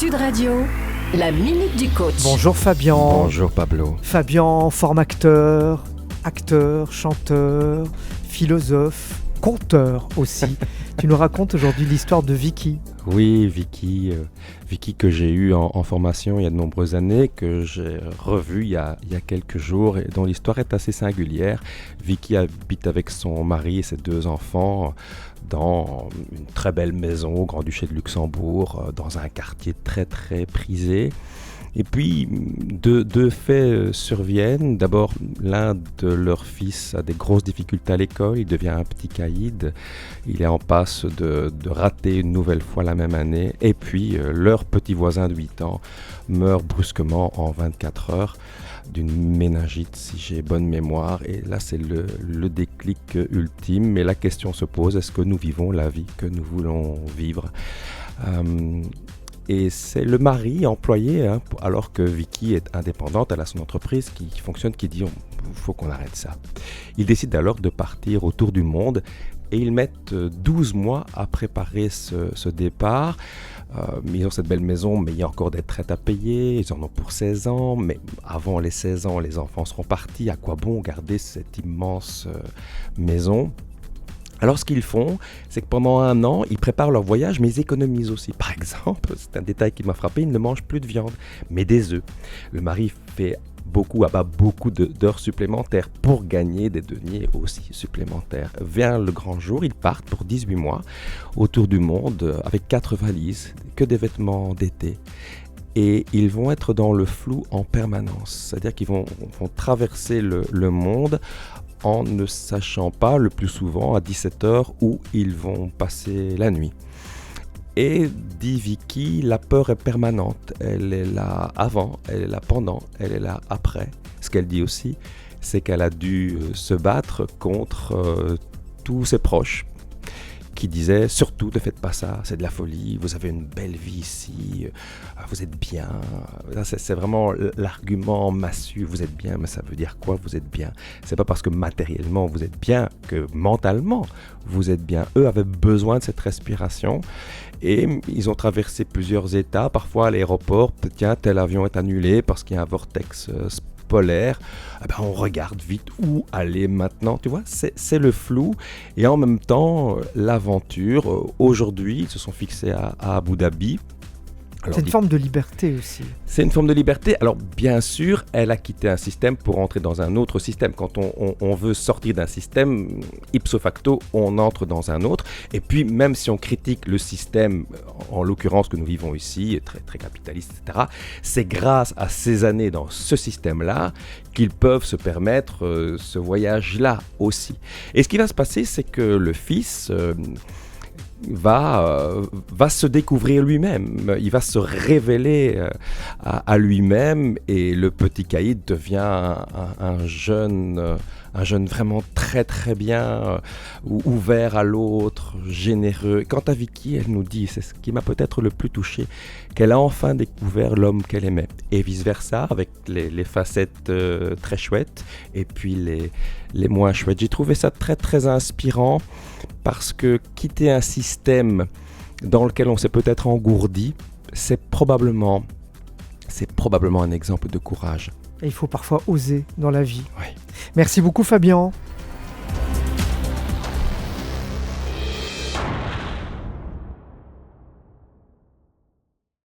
Sud Radio, la Minute du Coach. Bonjour Fabien. Bonjour Pablo. Fabien, formateur, acteur, chanteur, philosophe, conteur aussi. Tu nous racontes aujourd'hui l'histoire de Vicky. Oui, Vicky que j'ai eue en formation il y a de nombreuses années, que j'ai revue il y a quelques jours et dont l'histoire est assez singulière. Vicky habite avec son mari et ses 2 enfants dans une très belle maison au Grand-Duché de Luxembourg, dans un quartier très très prisé. Et puis, deux faits surviennent. D'abord, l'un de leurs fils a des grosses difficultés à l'école, il devient un petit caïd, il est en passe de rater une nouvelle fois la même année. Et puis, leur petit voisin de 8 ans meurt brusquement en 24 heures d'une méningite, si j'ai bonne mémoire. Et là, c'est le déclic ultime. Mais la question se pose, est-ce que nous vivons la vie que nous voulons vivre ? Et c'est le mari employé, alors que Vicky est indépendante, elle a son entreprise qui fonctionne, qui dit « faut qu'on arrête ça ». Ils décident alors de partir autour du monde et ils mettent 12 mois à préparer ce départ. Ils ont cette belle maison, mais il y a encore des traites à payer, ils en ont pour 16 ans, mais avant les 16 ans, les enfants seront partis. À quoi bon garder cette immense maison ? Alors ce qu'ils font, c'est que pendant 1 an, ils préparent leur voyage, mais ils économisent aussi. Par exemple, c'est un détail qui m'a frappé, ils ne mangent plus de viande, mais des œufs. Le mari abat beaucoup d'heures supplémentaires pour gagner des deniers aussi supplémentaires. Vient le grand jour, ils partent pour 18 mois autour du monde avec 4 valises, que des vêtements d'été. Et ils vont être dans le flou en permanence, c'est-à-dire qu'ils vont traverser le monde en ne sachant pas le plus souvent à 17h où ils vont passer la nuit. Et dit Vicky, la peur est permanente, elle est là avant, elle est là pendant, elle est là après. Ce qu'elle dit aussi, c'est qu'elle a dû se battre contre tous ses proches qui disaient surtout ne faites pas ça, c'est de la folie, vous avez une belle vie ici, vous êtes bien. C'est vraiment l'argument massue, vous êtes bien, mais ça veut dire quoi vous êtes bien ? C'est pas parce que matériellement vous êtes bien que mentalement vous êtes bien. Eux avaient besoin de cette respiration et ils ont traversé plusieurs états, parfois à l'aéroport, tiens tel avion est annulé parce qu'il y a un vortex polaire, on regarde vite où aller maintenant, tu vois, c'est le flou et en même temps l'aventure. Aujourd'hui, ils se sont fixés à Abu Dhabi. Alors, c'est une forme de liberté aussi. C'est une forme de liberté. Alors bien sûr, elle a quitté un système pour entrer dans un autre système. Quand on veut sortir d'un système, ipso facto, on entre dans un autre. Et puis même si on critique le système, en l'occurrence que nous vivons ici, très, très capitaliste, etc., c'est grâce à ces années dans ce système-là qu'ils peuvent se permettre ce voyage-là aussi. Et ce qui va se passer, c'est que le fils va se découvrir lui-même, il va se révéler à lui-même et le petit caïd devient un jeune vraiment très très bien, ouvert à l'autre, généreux. Quant à Vicky, elle nous dit, c'est ce qui m'a peut-être le plus touché, qu'elle a enfin découvert l'homme qu'elle aimait et vice-versa avec les facettes très chouettes et puis les moins chouettes. J'ai trouvé ça très très inspirant parce que quitter un système dans lequel on s'est peut-être engourdi, c'est probablement un exemple de courage. Et il faut parfois oser dans la vie. Oui. Merci beaucoup Fabien.